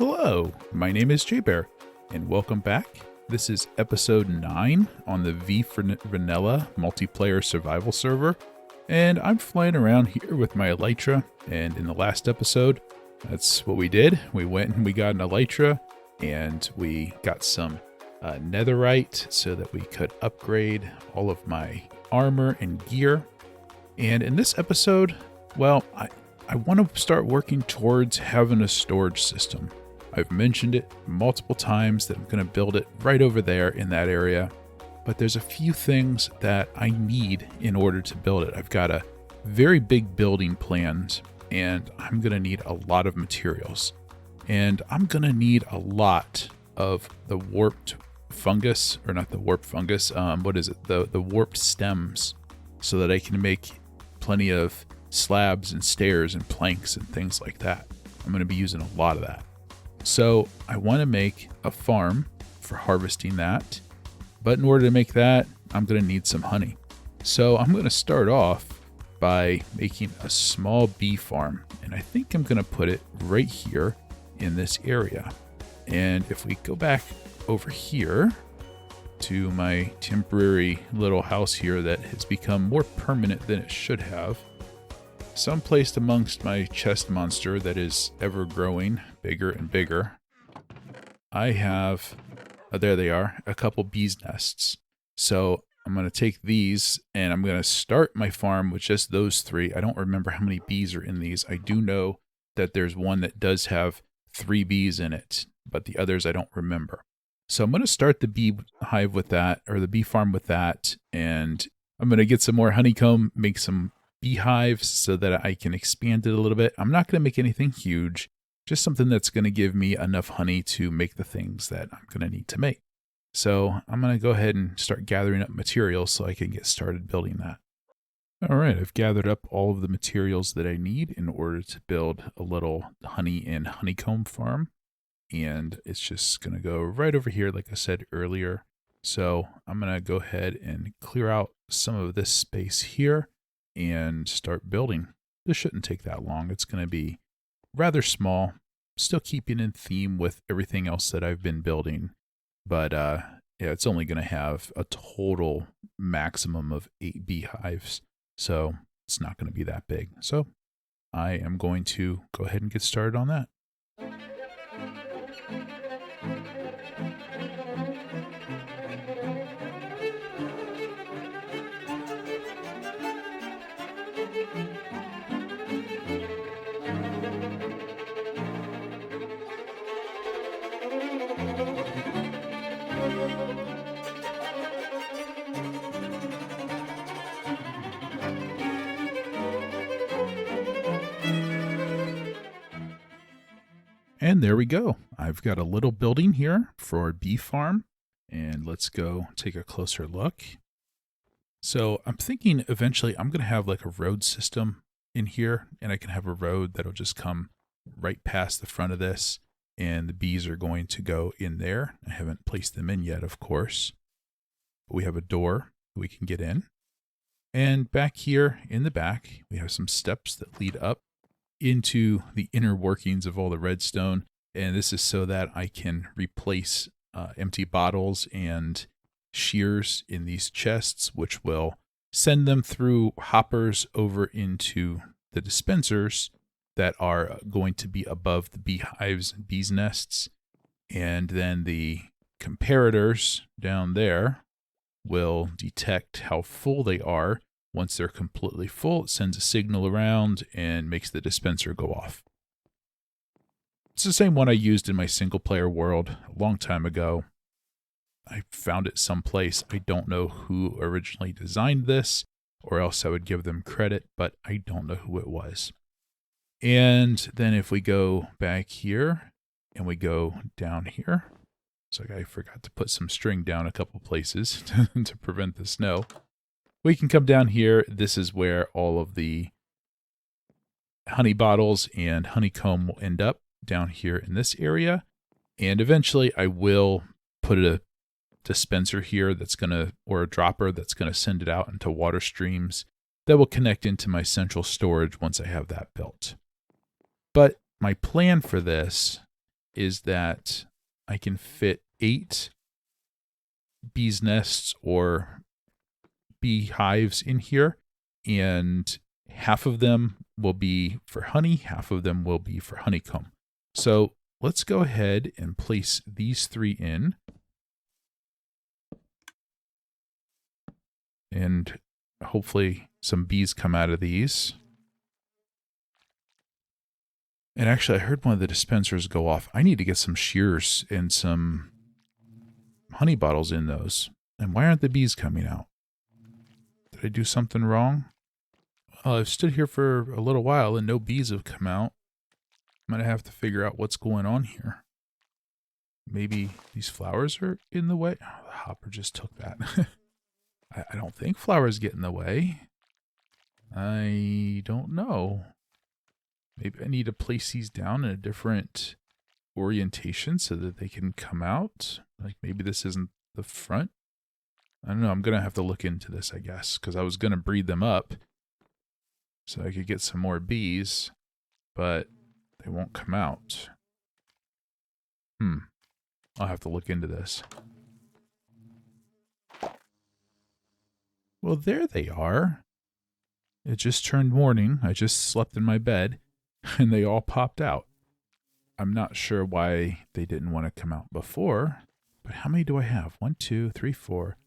Hello, my name is J-Bear, and welcome back. This is episode 9 on the Vanilla multiplayer survival server, and I'm flying around here with my elytra, and in the last episode, that's what we did. We went and we got an elytra, and we got some netherite so that we could upgrade all of my armor and gear. And in this episode, well, I want to start working towards having a storage system. I've mentioned it multiple times that I'm going to build it right over there in that area, but there's a few things that I need in order to build it. I've got a very big building planned, and I'm going to need a lot of materials, and I'm going to need a lot of the warped fungus, or not the warped fungus, what is it? The warped stems, so that I can make plenty of slabs and stairs and planks and things like that. I'm going to be using a lot of that. So I want to make a farm for harvesting that, but in order to make that, I'm going to need some honey. So I'm going to start off by making a small bee farm, and I think I'm going to put it right here in this area. And if we go back over here to my temporary little house here that has become more permanent than it should have, someplace amongst my chest monster that is ever growing bigger and bigger, I have, there they are, a couple bees nests. So I'm going to take these and I'm going to start my farm with just those 3. I don't remember how many bees are in these. I do know that there's one that does have 3 bees in it, but the others I don't remember. So I'm going to start the bee hive with that, or the bee farm with that, and I'm going to get some more honeycomb, make some beehives so that I can expand it a little bit. I'm not going to make anything huge, just something that's going to give me enough honey to make the things that I'm going to need to make. So I'm going to go ahead and start gathering up materials so I can get started building that. All right, I've gathered up all of the materials that I need in order to build a little honey and honeycomb farm. And it's just going to go right over here, like I said earlier. So I'm going to go ahead and clear out some of this space here and start building. This shouldn't take that long. It's going to be rather small, still keeping in theme with everything else that I've been building. But yeah, it's only going to have a total maximum of 8 beehives. So it's not going to be that big. So I am going to go ahead and get started on that. And there we go. I've got a little building here for a bee farm, and let's go take a closer look. So I'm thinking eventually I'm going to have like a road system in here, and I can have a road that'll just come right past the front of this, and the bees are going to go in there. I haven't placed them in yet, of course. But we have a door we can get in. And back here in the back, we have some steps that lead up into the inner workings of all the redstone, and this is so that I can replace empty bottles and shears in these chests, which will send them through hoppers over into the dispensers that are going to be above the beehives and bees nests, and then the comparators down there will detect how full they are. Once they're completely full, it sends a signal around and makes the dispenser go off. It's the same one I used in my single-player world a long time ago. I found it someplace. I don't know who originally designed this, or else I would give them credit, but I don't know who it was. And then if we go back here, and we go down here, so I forgot to put some string down a couple places to prevent the snow. We can come down here. This is where all of the honey bottles and honeycomb will end up, down here in this area. And eventually I will put a dispenser here that's going to, or a dropper that's going to send it out into water streams that will connect into my central storage once I have that built. But my plan for this is that I can fit 8 bees nests or beehives in here, and half of them will be for honey, half of them will be for honeycomb. So let's go ahead and place these 3 in. And hopefully some bees come out of these. And actually, I heard one of the dispensers go off. I need to get some shears and some honey bottles in those. And why aren't the bees coming out? Did I do something wrong? Well, I've stood here for a little while and no bees have come out. I'm going to have to figure out what's going on here. Maybe these flowers are in the way. Oh, the hopper just took that. I don't think flowers get in the way. I don't know. Maybe I need to place these down in a different orientation so that they can come out. Like maybe this isn't the front. I don't know. I'm going to have to look into this, I guess, because I was going to breed them up so I could get some more bees, but they won't come out. I'll have to look into this. Well, there they are. It just turned morning. I just slept in my bed, and they all popped out. I'm not sure why they didn't want to come out before, but how many do I have? 1, 2, 3, 4,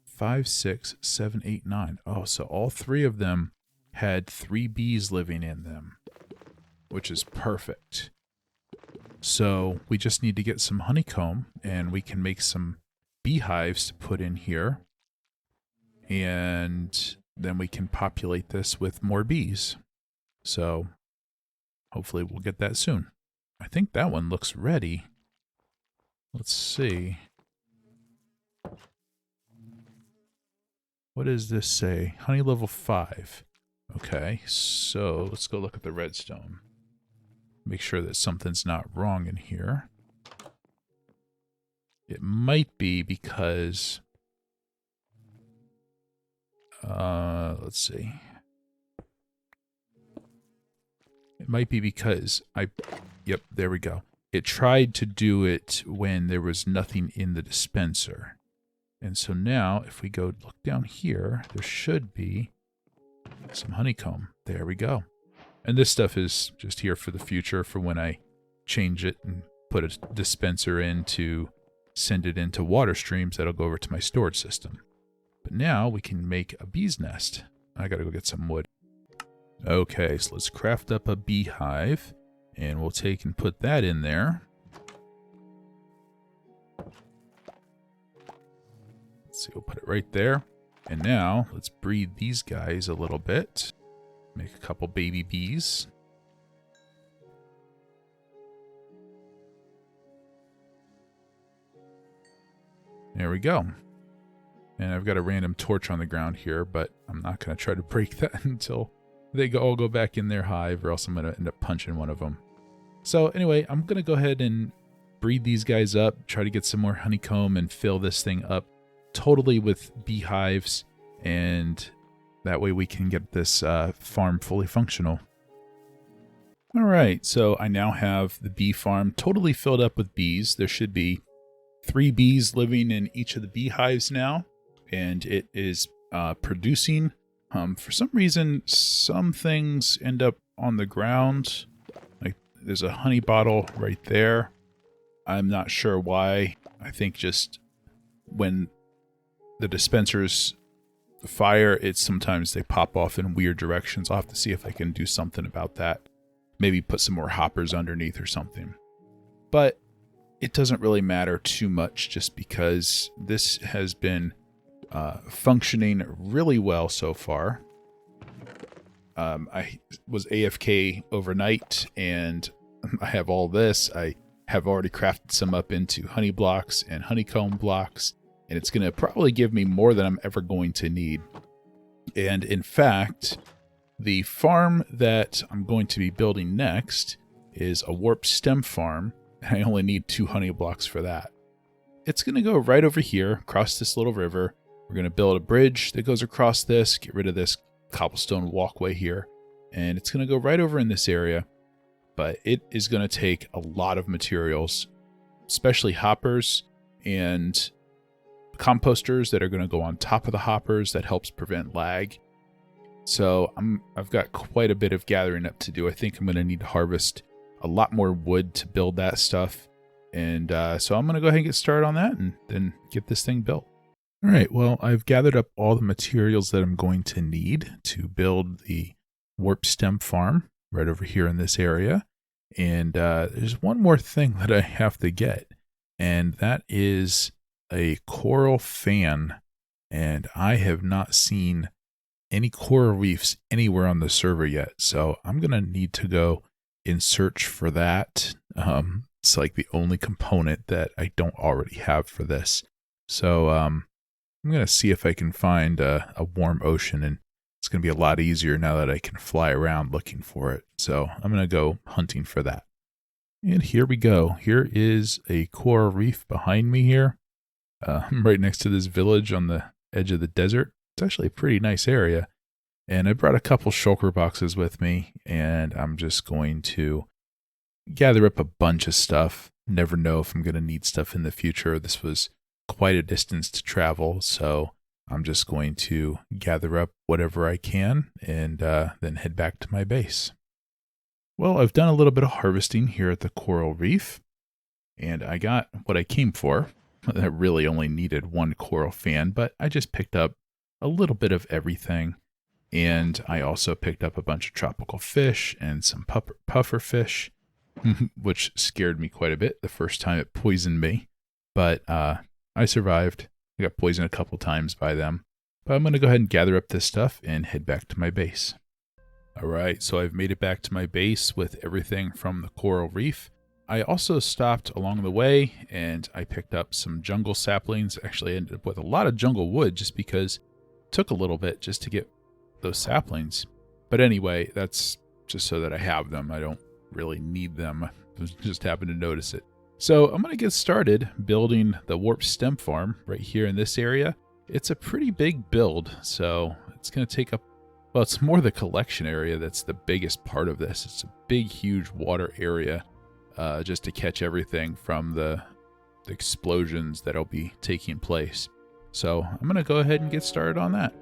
5, 6, 7, 8, 9. Oh, so all 3 of them had 3 bees living in them, which is perfect. So we just need to get some honeycomb, and we can make some beehives to put in here. And then we can populate this with more bees. So hopefully we'll get that soon. I think that one looks ready. Let's see. What does this say? Honey level 5. Okay, so let's go look at the redstone. Make sure that something's not wrong in here. It might be because... let's see. It might be because yep, there we go. It tried to do it when there was nothing in the dispenser. And so now, if we go look down here, there should be some honeycomb. There we go. And this stuff is just here for the future, for when I change it and put a dispenser in to send it into water streams that'll go over to my storage system. But now we can make a bee's nest. I gotta go get some wood. Okay, so let's craft up a beehive, and we'll take and put that in there. Let's see, we'll put it right there. And now let's breed these guys a little bit. Make a couple baby bees. There we go. And I've got a random torch on the ground here, but I'm not going to try to break that until they all go back in their hive, or else I'm going to end up punching one of them. So anyway, I'm going to go ahead and breed these guys up, try to get some more honeycomb and fill this thing up totally with beehives, and that way we can get this farm fully functional. All right, so I now have the bee farm totally filled up with bees. There should be 3 bees living in each of the beehives now. And it is producing. For some reason, some things end up on the ground. Like there's a honey bottle right there. I'm not sure why. I think just when the dispensers fire, sometimes they pop off in weird directions. I'll have to see if I can do something about that. Maybe put some more hoppers underneath or something. But it doesn't really matter too much, just because this has been functioning really well so far. I was AFK overnight, and I have all this. I have already crafted some up into honey blocks and honeycomb blocks, and it's going to probably give me more than I'm ever going to need. And in fact, the farm that I'm going to be building next is a warp stem farm, and I only need 2 honey blocks for that. It's going to go right over here, across this little river. We're going to build a bridge that goes across this, get rid of this cobblestone walkway here, and it's going to go right over in this area. but it is going to take a lot of materials, especially hoppers and composters that are going to go on top of the hoppers. That helps prevent lag. So I've got quite a bit of gathering up to do. I think I'm going to need to harvest a lot more wood to build that stuff. And so I'm going to go ahead and get started on that and then get this thing built. All right, well, I've gathered up all the materials that I'm going to need to build the warp stem farm right over here in this area. And there's one more thing that I have to get, and that is a coral fan. And I have not seen any coral reefs anywhere on the server yet, so I'm going to need to go in search for that. It's like the only component that I don't already have for this. So I'm going to see if I can find a warm ocean, and it's going to be a lot easier now that I can fly around looking for it. So I'm going to go hunting for that. And here we go. Here is a coral reef behind me here. I'm right next to this village on the edge of the desert. It's actually a pretty nice area. And I brought a couple shulker boxes with me, and I'm just going to gather up a bunch of stuff. Never know if I'm going to need stuff in the future. This was quite a distance to travel, so I'm just going to gather up whatever I can and then head back to my base. Well, I've done a little bit of harvesting here at the coral reef, and I got what I came for. I really only needed one coral fan, but I just picked up a little bit of everything. And I also picked up a bunch of tropical fish and some puffer fish, which scared me quite a bit the first time it poisoned me. But I survived. I got poisoned a couple times by them. But I'm going to go ahead and gather up this stuff and head back to my base. All right, so I've made it back to my base with everything from the coral reef. I also stopped along the way, and I picked up some jungle saplings. Actually, I ended up with a lot of jungle wood just because it took a little bit just to get those saplings. But anyway, that's just so that I have them. I don't really need them. I just happened to notice it. So I'm going to get started building the warp stem farm right here in this area. It's a pretty big build, so it's going to take up, well, it's more the collection area that's the biggest part of this. It's a big, huge water area just to catch everything from the explosions that'll be taking place. So I'm going to go ahead and get started on that.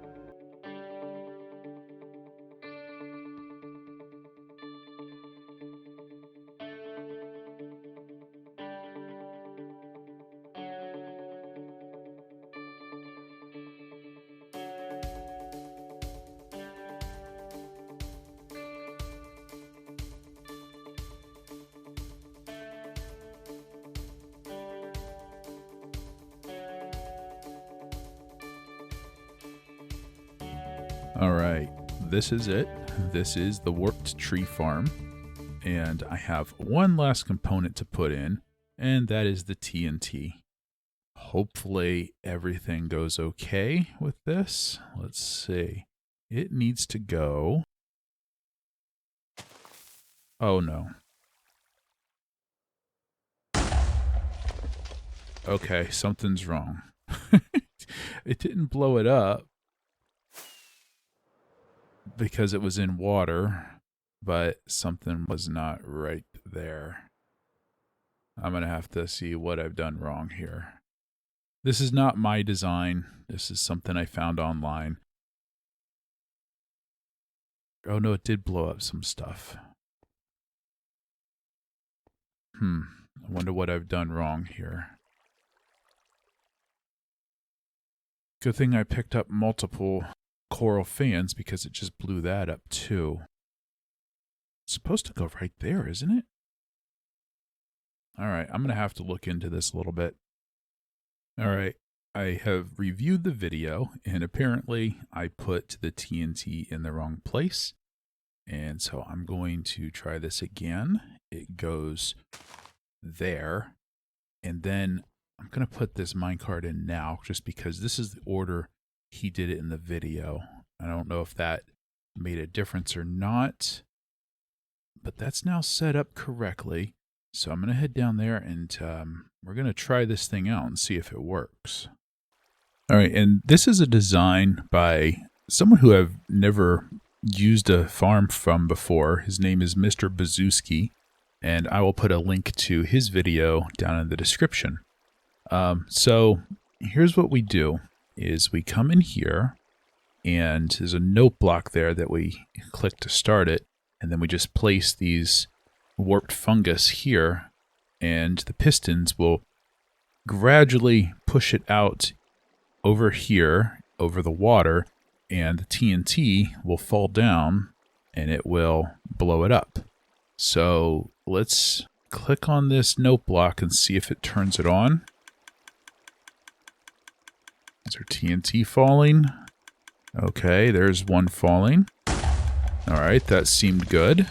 All right, this is it. This is the warped tree farm. And I have one last component to put in, and that is the TNT. Hopefully everything goes okay with this. Let's see. It needs to go. Oh no. Okay, something's wrong. It didn't blow it up because it was in water, but something was not right there. I'm going to have to see what I've done wrong here. This is not my design. This is something I found online. Oh no, it did blow up some stuff. I wonder what I've done wrong here. Good thing I picked up multiple coral fans because it just blew that up too. It's supposed to go right there, isn't it? All right, I'm going to have to look into this a little bit. All right, I have reviewed the video, and apparently I put the TNT in the wrong place. And so I'm going to try this again. It goes there. And then I'm going to put this minecart in now just because this is the order he did it in the video. I don't know if that made a difference or not, but that's now set up correctly. So I'm going to head down there and we're going to try this thing out and see if it works. All right, and this is a design by someone who I've never used a farm from before. His name is Mr. Bazuski, and I will put a link to his video down in the description. So here's what we do, is we come in here, and there's a note block there that we click to start it, and then we just place these warped fungus here, and the pistons will gradually push it out over here, over the water, and the TNT will fall down and it will blow it up. So let's click on this note block and see if it turns it on. Is there TNT falling? Okay, there's one falling. All right, that seemed good.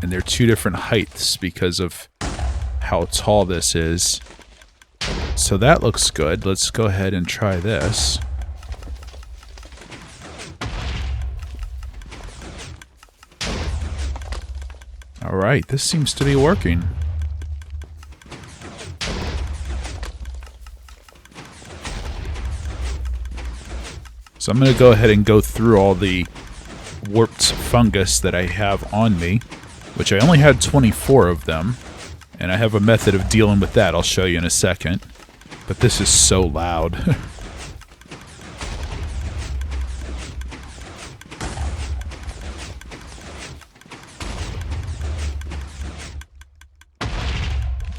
And they're two different heights because of how tall this is. So that looks good. Let's go ahead and try this. All right, this seems to be working. So I'm going to go ahead and go through all the warped fungus that I have on me, which I only had 24 of them, and I have a method of dealing with that I'll show you in a second. But this is so loud.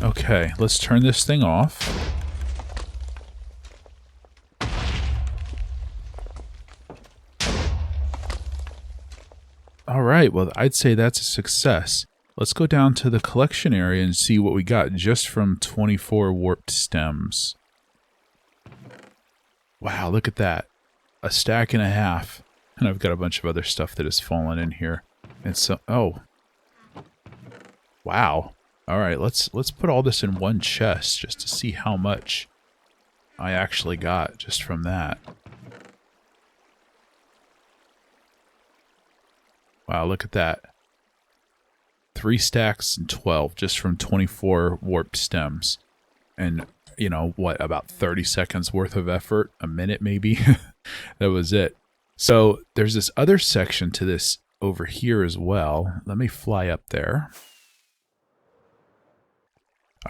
Okay, let's turn this thing off. Alright, well, I'd say that's a success. Let's go down to the collection area and see what we got just from 24 warped stems. Wow, look at that. A stack and a half. And I've got a bunch of other stuff that has fallen in here. And so, oh. Wow. Alright, let's put all this in one chest just to see how much I actually got just from that. Wow, look at that. 3 stacks and 12 just from 24 warped stems. And, you know, what, about 30 seconds worth of effort? A minute, maybe? That was it. So there's this other section to this over here as well. Let me fly up there.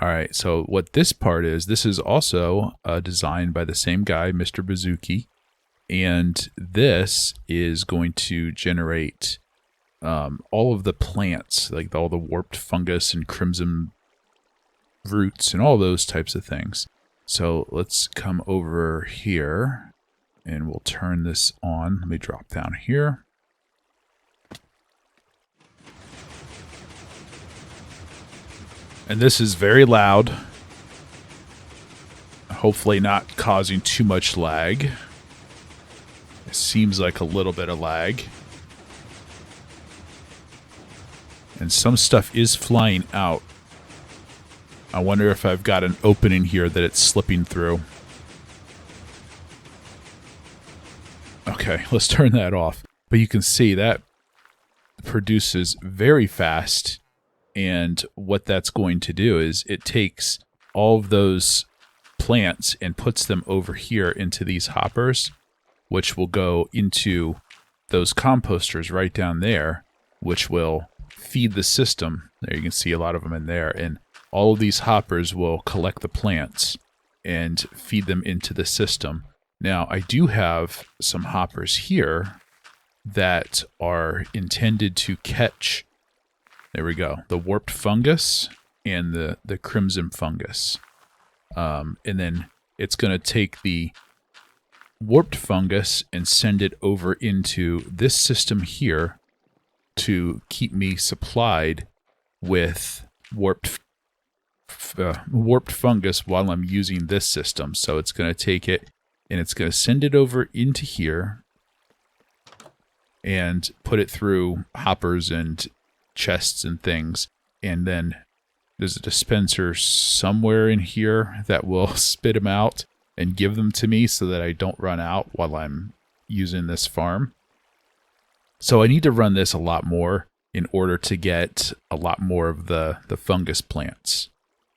All right, so what this part is, this is also designed by the same guy, Mr. Bazooki. And this is going to generate all of the plants, like all the warped fungus and crimson roots and all those types of things. So let's come over here and we'll turn this on. Let me drop down here. And this is very loud. Hopefully not causing too much lag. It seems like a little bit of lag. And some stuff is flying out. I wonder if I've got an opening here that it's slipping through. Okay, let's turn that off. But you can see that produces very fast. And what that's going to do is it takes all of those plants and puts them over here into these hoppers, which will go into those composters right down there, which will feed the system. There you can see a lot of them in there. And all of these hoppers will collect the plants and feed them into the system. Now, I do have some hoppers here that are intended to catch, there we go, the warped fungus and the crimson fungus. And then it's going to take the warped fungus and send it over into this system here to keep me supplied with warped fungus while I'm using this system. So it's going to take it and it's going to send it over into here and put it through hoppers and chests and things. And then there's a dispenser somewhere in here that will spit them out and give them to me so that I don't run out while I'm using this farm. So I need to run this a lot more in order to get a lot more of the fungus plants.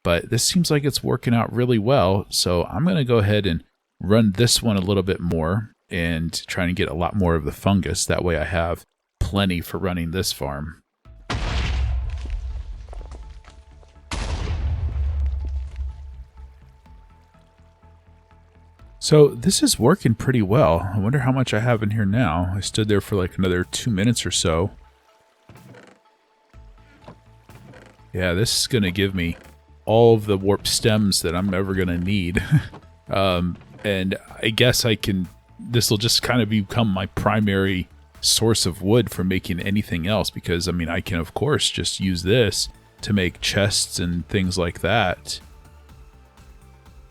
But this seems like it's working out really well, so I'm going to go ahead and run this one a little bit more and try and get a lot more of the fungus. That way I have plenty for running this farm. So this is working pretty well. I wonder how much I have in here now. I stood there for like another 2 minutes or so. Yeah, this is going to give me all of the warp stems that I'm ever going to need. And I guess this will just kind of become my primary source of wood for making anything else, because I mean, I can of course just use this to make chests and things like that.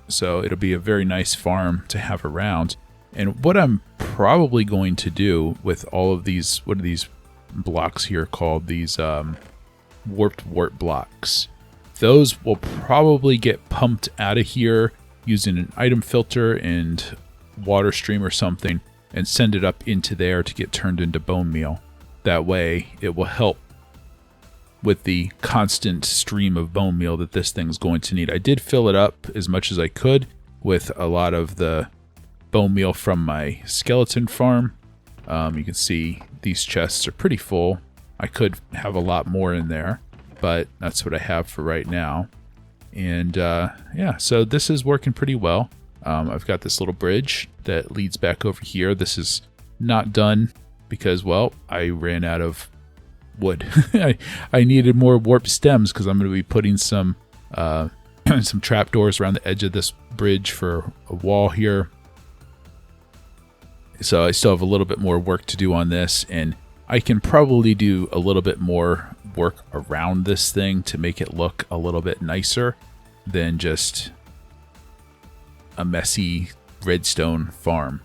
So it'll be a very nice farm to have around. And what I'm probably going to do with all of these, what are these blocks here called? These warped wart blocks. Those will probably get pumped out of here using an item filter and water stream or something, and send it up into there to get turned into bone meal. That way it will help with the constant stream of bone meal that this thing's going to need. I did fill it up as much as I could with a lot of the bone meal from my skeleton farm. You can see these chests are pretty full. I could have a lot more in there, but that's what I have for right now. And yeah, so this is working pretty well. I've got this little bridge that leads back over here. This is not done because, well, I ran out of wood. I needed more warp stems because I'm going to be putting some some trapdoors around the edge of this bridge for a wall here. So I still have a little bit more work to do on this, and I can probably do a little bit more work around this thing to make it look a little bit nicer than just a messy redstone farm.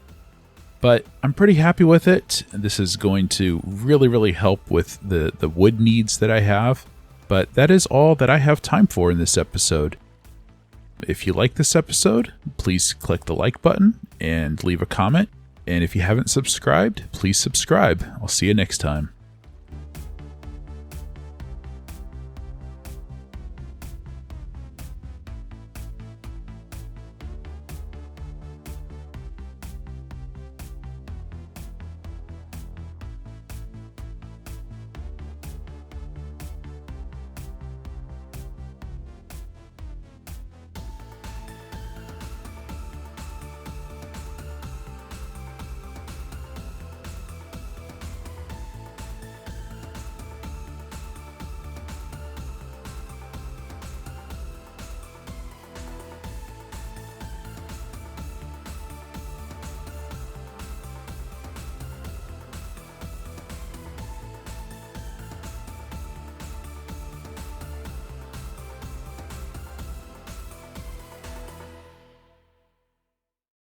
But I'm pretty happy with it. This is going to really help with the wood needs that I have. But that is all that I have time for in this episode. If you like this episode, please click the like button and leave a comment. And if you haven't subscribed, please subscribe. I'll see you next time.